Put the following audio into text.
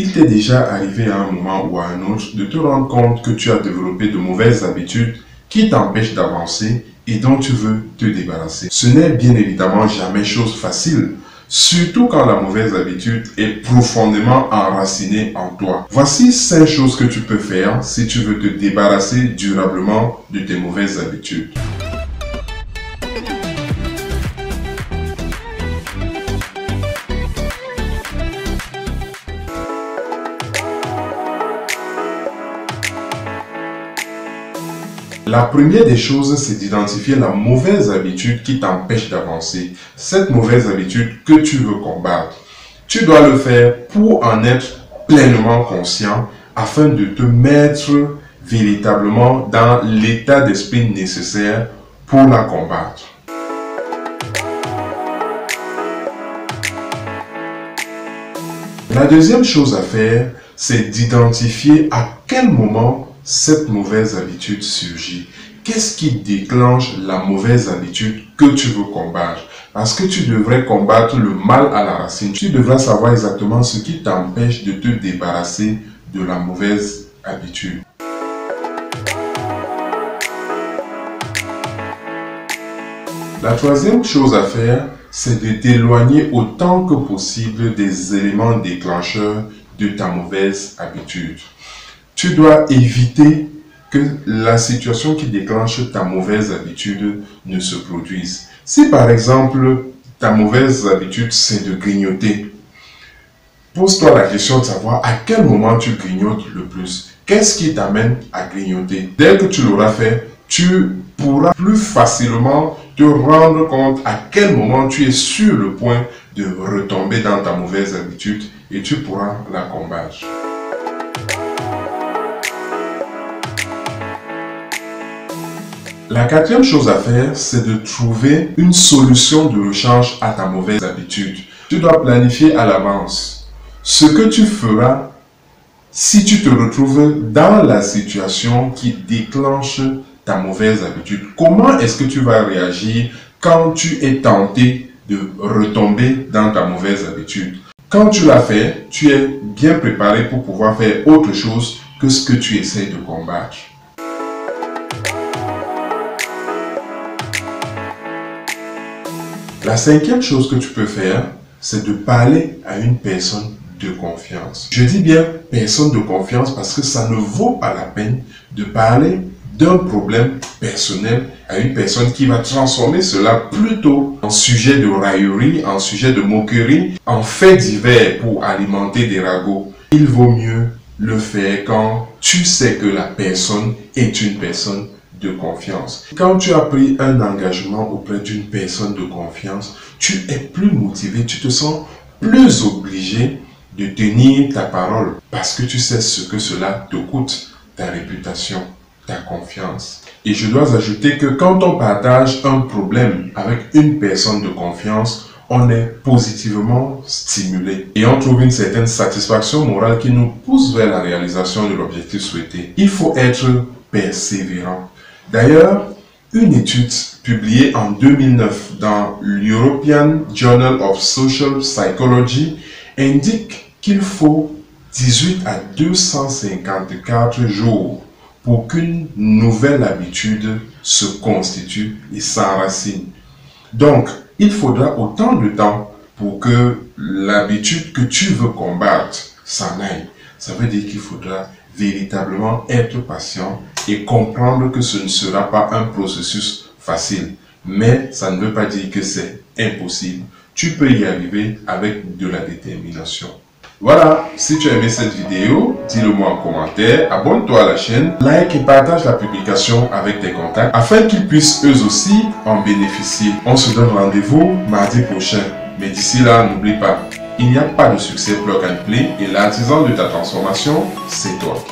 Il t'est déjà arrivé à un moment ou à un autre de te rendre compte que tu as développé de mauvaises habitudes qui t'empêchent d'avancer et dont tu veux te débarrasser. Ce n'est bien évidemment jamais chose facile, surtout quand la mauvaise habitude est profondément enracinée en toi. Voici 5 choses que tu peux faire si tu veux te débarrasser durablement de tes mauvaises habitudes. La première des choses, c'est d'identifier la mauvaise habitude qui t'empêche d'avancer. Cette mauvaise habitude que tu veux combattre. Tu dois le faire pour en être pleinement conscient afin de te mettre véritablement dans l'état d'esprit nécessaire pour la combattre. La deuxième chose à faire, c'est d'identifier à quel moment cette mauvaise habitude surgit. Qu'est-ce qui déclenche la mauvaise habitude que tu veux combattre? Parce que tu devrais combattre le mal à la racine. Tu devrais savoir exactement ce qui t'empêche de te débarrasser de la mauvaise habitude. La troisième chose à faire, c'est de t'éloigner autant que possible des éléments déclencheurs de ta mauvaise habitude. Tu dois éviter que la situation qui déclenche ta mauvaise habitude ne se produise. Si par exemple, ta mauvaise habitude, c'est de grignoter, pose-toi la question de savoir à quel moment tu grignotes le plus. Qu'est-ce qui t'amène à grignoter? Dès que tu l'auras fait, tu pourras plus facilement te rendre compte à quel moment tu es sur le point de retomber dans ta mauvaise habitude et tu pourras la combattre. La quatrième chose à faire, c'est de trouver une solution de rechange à ta mauvaise habitude. Tu dois planifier à l'avance ce que tu feras si tu te retrouves dans la situation qui déclenche ta mauvaise habitude. Comment est-ce que tu vas réagir quand tu es tenté de retomber dans ta mauvaise habitude? Quand tu l'as fait, tu es bien préparé pour pouvoir faire autre chose que ce que tu essaies de combattre. La cinquième chose que tu peux faire, c'est de parler à une personne de confiance. Je dis bien personne de confiance parce que ça ne vaut pas la peine de parler d'un problème personnel à une personne qui va transformer cela plutôt en sujet de raillerie, en sujet de moquerie, en fait divers pour alimenter des ragots. Il vaut mieux le faire quand tu sais que la personne est une personne de confiance. Quand tu as pris un engagement auprès d'une personne de confiance, tu es plus motivé, tu te sens plus obligé de tenir ta parole parce que tu sais ce que cela te coûte, ta réputation, ta confiance. Et je dois ajouter que quand on partage un problème avec une personne de confiance, on est positivement stimulé et on trouve une certaine satisfaction morale qui nous pousse vers la réalisation de l'objectif souhaité. Il faut être persévérant. D'ailleurs, une étude publiée en 2009 dans l'European Journal of Social Psychology indique qu'il faut 18 à 254 jours pour qu'une nouvelle habitude se constitue et s'enracine. Donc, il faudra autant de temps pour que l'habitude que tu veux combattre s'en aille. Ça veut dire qu'il faudra véritablement être patient et comprendre que ce ne sera pas un processus facile. Mais ça ne veut pas dire que c'est impossible. Tu peux y arriver avec de la détermination. Voilà, si tu as aimé cette vidéo, dis-le moi en commentaire, abonne-toi à la chaîne, like et partage la publication avec tes contacts afin qu'ils puissent eux aussi en bénéficier. On se donne rendez-vous mardi prochain. Mais d'ici là, n'oublie pas, il n'y a pas de succès plug and play et l'artisan de ta transformation, c'est toi.